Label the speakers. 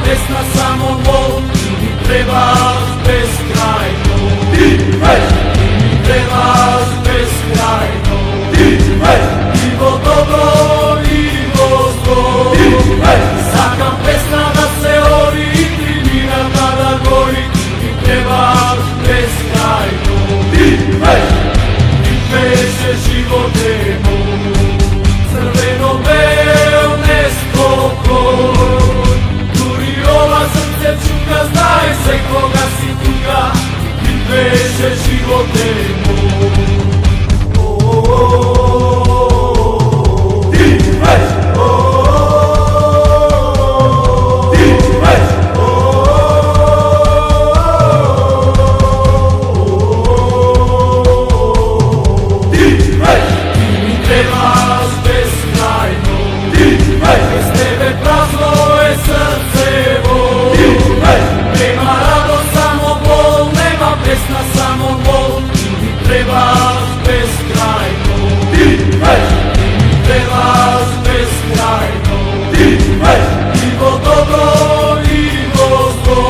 Speaker 1: pesna samo bol, ti mi trebaš beskrajno. Ti mi trebaš beskrajno. Ivo dobro, Ivo zlo. Sakam pesna da se ori i kriminata da gori, ti mi trebaš beskrajno. Ti peše živote moj, crveno-bel nespokoj. Дури ова срце чука, знај се кога си тука, ти беше животе мој. Trebaš beskrajno. Trebaš beskrajno. Ivo dobro, Ivo zlo.